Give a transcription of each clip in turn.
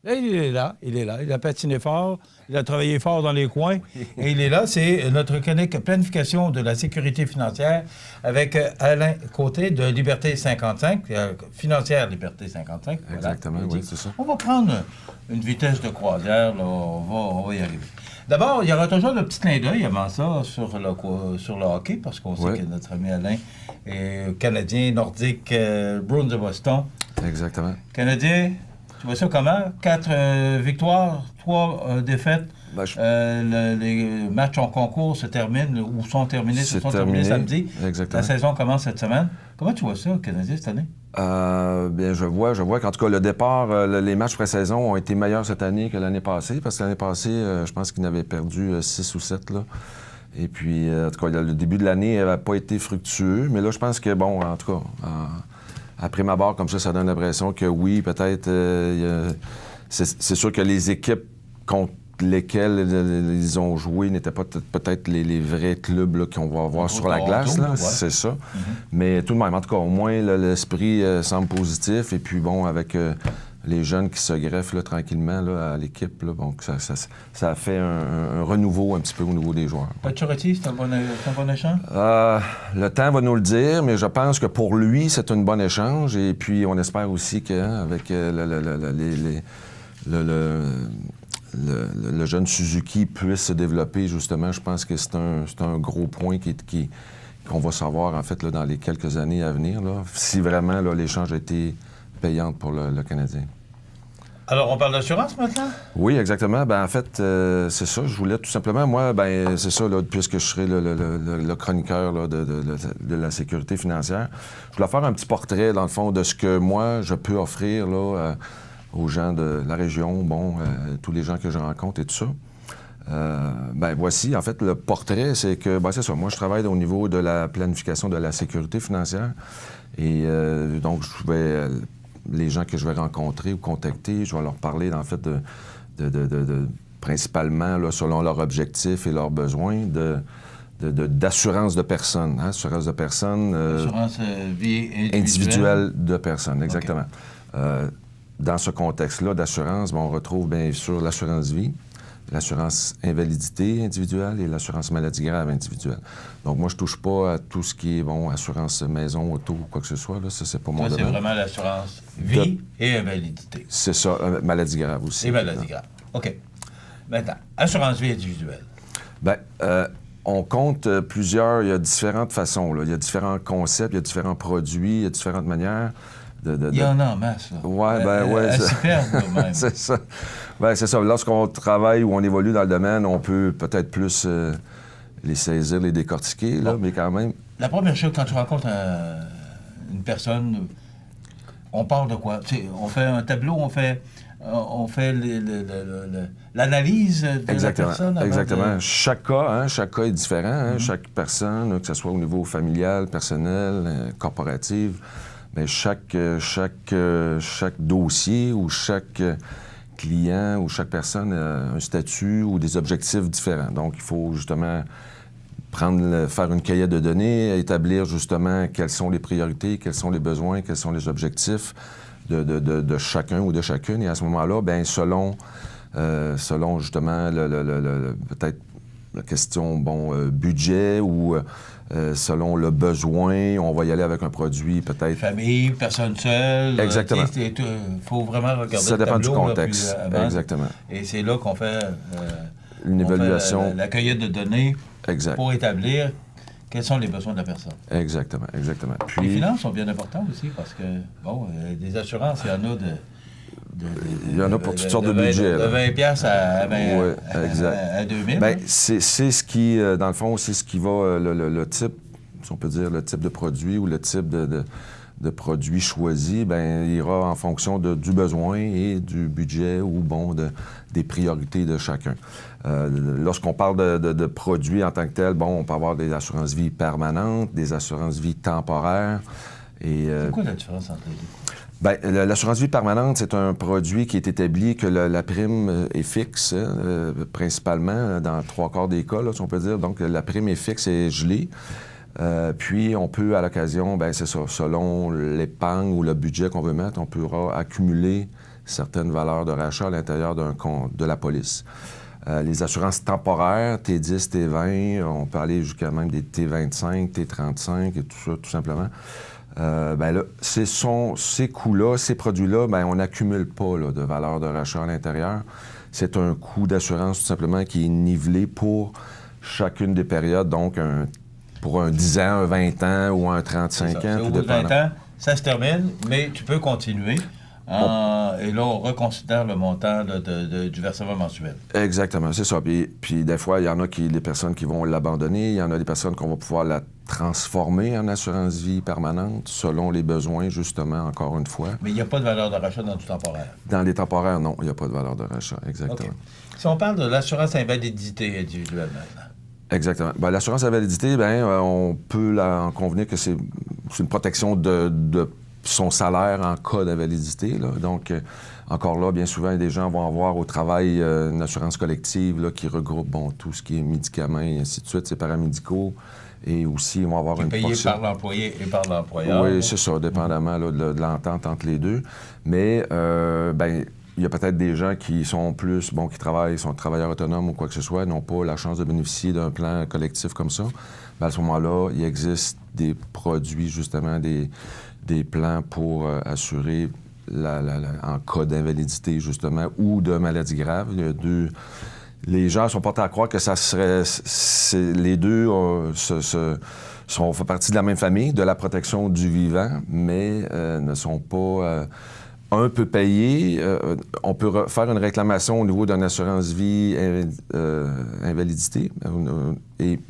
Là, il est là, il est là. Il a patiné fort, il a travaillé fort dans les coins. Et il est là, c'est notre chronique planification de la sécurité financière avec Alain Côté de Liberté 55, financière Liberté 55. Exactement, voilà, oui, c'est ça. On va prendre une vitesse de croisière, là, on va y arriver. D'abord, il y aura toujours le petit clin d'œil avant ça sur le hockey, parce qu'on sait que notre ami Alain est Canadien, Nordique, Bruins de Boston. Exactement. Canadien, tu vois ça comment? 4 victoires, 3 défaites. Ben, Les matchs en concours se terminent ou sont terminés terminé samedi. Exactement. La saison commence cette semaine. Comment tu vois ça, le Canadien, cette année? Bien, je vois qu'en tout cas, le départ, les matchs pré-saison ont été meilleurs cette année que l'année passée, parce que l'année passée, je pense qu'ils en avaient perdu 6 ou 7, là. Et puis, en tout cas, le début de l'année n'avait pas été fructueux, mais là, je pense que, bon, en tout cas, après ma barre, comme ça donne l'impression que oui, peut-être, c'est sûr que les équipes contre lesquels ils ont joué n'étaient pas peut-être les vrais clubs là, qu'on va avoir sur la glace, là, c'est ça. Mais tout de même, en tout cas, au moins, l'esprit semble positif. Et puis, bon, avec les jeunes qui se greffent là, tranquillement là, à l'équipe, là, bon, ça a fait un renouveau un petit peu au niveau des joueurs. Pacioretty, c'est un bon échange? Le temps va nous le dire, mais je pense que pour lui, c'est un bon échange. Et puis, on espère aussi qu'avec le jeune Suzuki puisse se développer, justement. Je pense que c'est un gros point qu'on va savoir, en fait, là, dans les quelques années à venir, là, si vraiment l'échange a été payant pour le Canadien. Alors, on parle d'assurance maintenant? Oui, exactement. Ben, en fait, c'est ça. Je voulais tout simplement, moi, ben, c'est ça, là, puisque je serai le chroniqueur là, de la sécurité financière, je voulais faire un petit portrait, dans le fond, de ce que moi, je peux offrir là, aux gens de la région, bon, tous les gens que je rencontre et tout ça. Ben voici, en fait, le portrait, c'est que, ben c'est ça, moi, je travaille au niveau de la planification de la sécurité financière. Et donc, les gens que je vais rencontrer ou contacter, je vais leur parler, en fait, principalement, là, selon leurs objectifs et leurs besoins, d'assurance de personnes. Hein, assurance de personnes. Assurance vie individuelle de personnes, exactement. Okay. Dans ce contexte-là d'assurance, on retrouve bien sûr l'assurance vie, l'assurance invalidité individuelle et l'assurance maladie grave individuelle. Donc moi, je touche pas à tout ce qui est, bon, assurance maison, auto ou quoi que ce soit. Là. Ça, c'est pas mon domaine. C'est vraiment l'assurance vie et invalidité. C'est ça, maladie grave aussi. Et maladie grave. OK. Maintenant, assurance vie individuelle. Bien, on compte plusieurs, il y a différentes façons. Là. Il y a différents concepts, il y a différents produits, il y a différentes manières. Il y en a en masse, là. Oui, bien, oui. Elle s'y perd, même. C'est ça. Bien, c'est ça. Lorsqu'on travaille ou on évolue dans le domaine, on peut peut-être plus les saisir, les décortiquer, là, mais quand même... La première chose, quand tu rencontres une personne, on parle de quoi? On fait un tableau, on fait l'analyse de la personne? Exactement. Chaque cas est différent. Hein? Chaque personne, que ce soit au niveau familial, personnel, corporatif... Bien, chaque dossier ou chaque client ou chaque personne a un statut ou des objectifs différents. Donc, il faut justement faire une cahier de données, établir justement quelles sont les priorités, quels sont les besoins, quels sont les objectifs de chacun ou de chacune. Et à ce moment-là, bien, selon justement peut-être la question, budget ou... selon le besoin, on va y aller avec un produit peut-être... Famille, personne seule. Exactement. Il faut vraiment regarder ça dépend du contexte. Là, exactement. Et c'est là qu'on fait... une évaluation. La cueillette de données exact. Pour établir quels sont les besoins de la personne. Exactement. Puis, les finances sont bien importantes aussi parce que, des assurances, il y en a il y en a pour toutes sortes de budgets. De 20 $, à 2000. Bien, c'est ce qui, dans le fond, c'est ce qui va, le type, si on peut dire, le type de produit ou le type de produit choisi, bien, il ira en fonction du besoin et du budget ou, des priorités de chacun. Lorsqu'on parle de produits en tant que tel, on peut avoir des assurances vie permanentes, des assurances vie temporaires. C'est quoi la différence entre les deux? Bien, l'assurance vie permanente, c'est un produit qui est établi que la prime est fixe, principalement dans 3/4 des cas, là, si on peut dire. Donc, la prime est fixe et gelée. Puis, on peut, à l'occasion, c'est ça, selon l'épargne ou le budget qu'on veut mettre, on pourra accumuler certaines valeurs de rachat à l'intérieur d'un compte de la police. Les assurances temporaires, T10, T20, on peut aller jusqu'à même des T25, T35 et tout ça, tout simplement. Ben là, ces coûts-là, ces produits-là, ben on n'accumule pas là, de valeur de rachat à l'intérieur. C'est un coût d'assurance tout simplement qui est nivelé pour chacune des périodes, donc pour un 10 ans, un 20 ans ou un 35 ans, tout dépendant. 20 ans, ça se termine, mais tu peux continuer. Et là, on reconsidère le montant du versement mensuel. Exactement, c'est ça. Puis des fois, il y en a des personnes qui vont l'abandonner, il y en a des personnes qu'on va pouvoir la transformer en assurance vie permanente selon les besoins, justement, encore une fois. Mais il n'y a pas de valeur de rachat dans du temporaire? Dans les temporaires, non, il n'y a pas de valeur de rachat, exactement. Okay. Si on parle de l'assurance invalidité individuelle maintenant. Exactement. Bien, l'assurance invalidité, bien, on peut en convenir que c'est une protection de son salaire en cas d'invalidité. Donc, encore là, bien souvent, des gens vont avoir au travail une assurance collective là, qui regroupe tout ce qui est médicaments et ainsi de suite, c'est paramédicaux. Et aussi, ils vont avoir une payé par l'employé et par l'employeur. Oui, c'est ça, dépendamment là, de l'entente entre les deux. Mais, bien, il y a peut-être des gens qui sont plus, qui travaillent, sont travailleurs autonomes ou quoi que ce soit, n'ont pas la chance de bénéficier d'un plan collectif comme ça. Bien, à ce moment-là, il existe des produits, justement, des plans pour assurer en cas d'invalidité, justement, ou de maladie grave. Il y a les gens sont portés à croire que ça serait... les deux font partie de la même famille, de la protection du vivant, mais ne sont pas... un peut payer, on peut faire une réclamation au niveau d'une assurance vie invalidité, et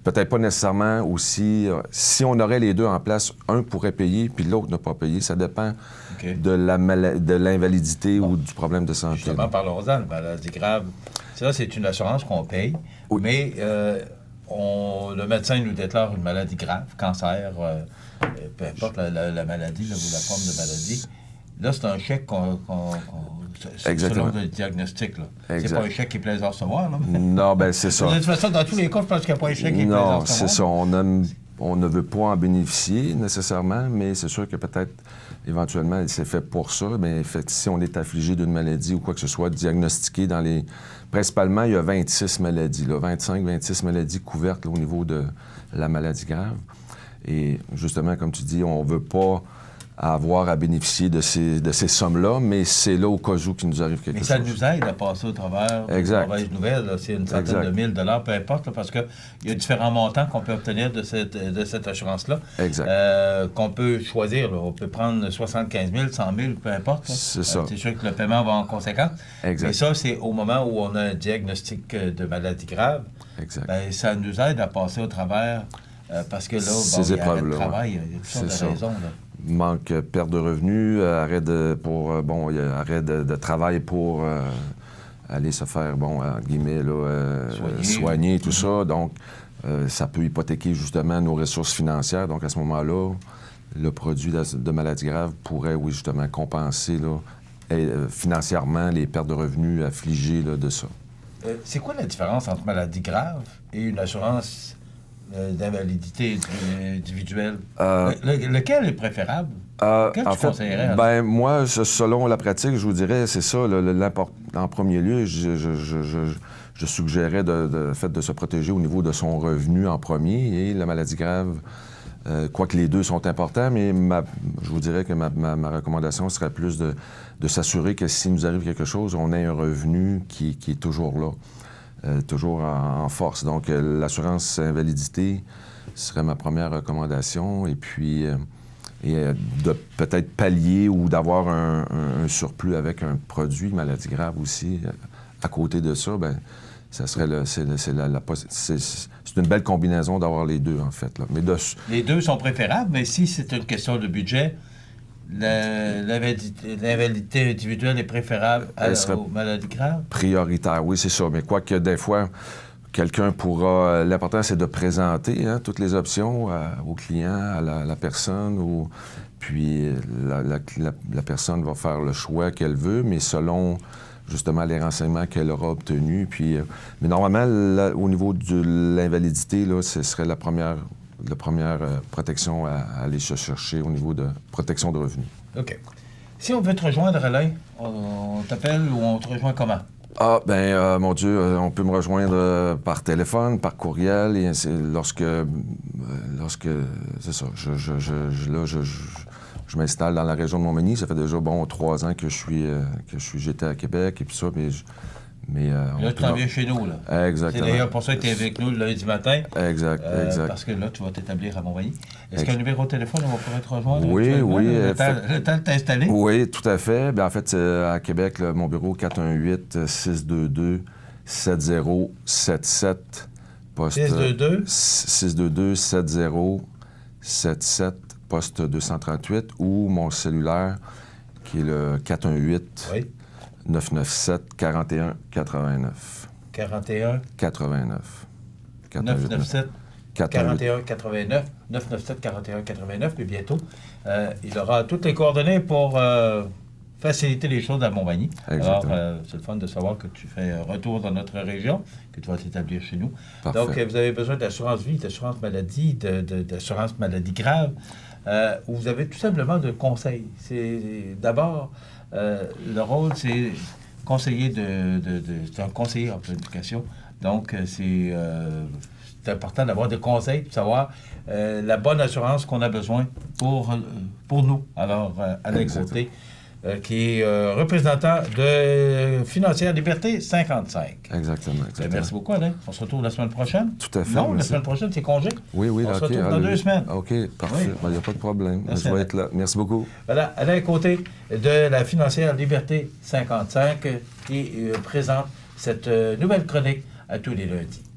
peut-être pas nécessairement aussi... si on aurait les deux en place, un pourrait payer, puis l'autre ne pas payer. Ça dépend de l'invalidité ou du problème de santé. Justement, parlons-en, la maladie grave. Ça, c'est une assurance qu'on paye, mais le médecin nous déclare une maladie grave, cancer, peu importe la maladie ou la forme de maladie. Là, c'est un chèque selon le diagnostic. C'est pas un chèque qui est plaisant à recevoir. Là. Non, bien, c'est ça. De toute façon, dans tous les cas, je pense qu'il n'y a pas un chèque qui est plaisant à recevoir. Non, c'est ça. On ne veut pas en bénéficier nécessairement, mais c'est sûr que peut-être, éventuellement, c'est fait pour ça. Mais si on est affligé d'une maladie ou quoi que ce soit, diagnostiqué dans les... Principalement, il y a 26 maladies, 25-26 maladies couvertes là, au niveau de la maladie grave. Et justement, comme tu dis, on ne veut pas avoir à bénéficier de ces sommes-là, mais c'est là au cas où qu'il nous arrive quelque chose. Mais ça nous aide à passer au travers des mauvaises nouvelles. C'est une centaine de mille dollars, peu importe, là, parce qu'il y a différents montants qu'on peut obtenir de cette assurance-là. Qu'on peut choisir. Là. On peut prendre 75 000, 100 000, peu importe. C'est ça. C'est sûr que le paiement va en conséquence. Exact. Mais ça, c'est au moment où on a un diagnostic de maladie grave. Exact. Bien, ça nous aide à passer au travers, parce que là, il y a arrêt de travail, il y a toutes sortes de raisons. Là. Manque, perte de revenus, arrêt de travail pour aller se faire, en guillemets, soigner, tout ça. Donc, ça peut hypothéquer justement nos ressources financières. Donc, à ce moment-là, le produit de maladie grave pourrait, oui, justement, compenser financièrement les pertes de revenus affligées de ça. C'est quoi la différence entre maladie grave et une assurance d'invalidité individuelle? Lequel est préférable? Quel tu conseillerais? Ben, moi, selon la pratique, je vous dirais, c'est ça, en premier lieu, je suggérais de se protéger au niveau de son revenu en premier et la maladie grave, quoique les deux sont importants, mais je vous dirais que ma recommandation serait plus de s'assurer que s'il nous arrive quelque chose, on ait un revenu qui est toujours là. Toujours en force. Donc, l'assurance invalidité serait ma première recommandation. Et puis, de peut-être pallier ou d'avoir un surplus avec un produit maladie grave aussi. À côté de ça, bien, ça serait c'est une belle combinaison d'avoir les deux, en fait. Là. Mais les deux sont préférables, mais si c'est une question de budget, l'invalidité individuelle est préférable aux maladies graves? Prioritaire, oui, c'est ça. Mais quoique des fois, quelqu'un pourra... L'important, c'est de présenter toutes les options au client, à la personne. Puis la personne va faire le choix qu'elle veut, mais selon justement les renseignements qu'elle aura obtenus. Puis, mais normalement, au niveau de l'invalidité, ce serait la première protection à aller se chercher au niveau de protection de revenus. OK. Si on veut te rejoindre, Alain, on t'appelle ou on te rejoint comment? Ah, ben, mon Dieu, on peut me rejoindre par téléphone, par courriel, et lorsque c'est ça, je m'installe dans la région de Montmagny. Ça fait déjà, 3 ans que j'étais à Québec, et puis ça, là, tu t'en viens chez nous, là. Exactement. C'est d'ailleurs pour ça que tu es avec nous le lundi matin. Exact. Parce que là, tu vas t'établir à Montmagny. Est-ce qu'il y a un numéro de téléphone où on pourrait te rejoindre? Oui. Le temps de t'installer? Oui, tout à fait. Bien, en fait, à Québec, là, mon bureau, 418-622-7077. Poste 622-7077, poste 238, ou mon cellulaire, qui est le 418 Oui. 997-41-89. 41 89. 997 418. 41 89 997 41 89, mais bientôt, il aura toutes les coordonnées pour faciliter les choses à Montmagny. Exactement. Alors, c'est le fun de savoir que tu fais un retour dans notre région, que tu vas t'établir chez nous. Parfait. Donc, vous avez besoin d'assurance vie, d'assurance maladie, d'assurance maladie grave, où vous avez tout simplement de conseils. C'est d'abord, le rôle, c'est conseiller c'est un conseiller en planification. Donc, c'est important d'avoir des conseils pour savoir la bonne assurance qu'on a besoin pour nous. Alors, Alain Côté, qui est représentant de Financière Liberté 55. Exactement. Merci beaucoup, Alain. On se retrouve la semaine prochaine. Tout à fait. Non, merci. la semaine prochaine, c'est congé. Oui, On se retrouve dans 2 semaines. OK, parfait. Il n'y a pas de problème. Merci, Je vais être là. Merci beaucoup. Voilà, Alain Côté de la Financière Liberté 55 qui présente cette nouvelle chronique à tous les lundis.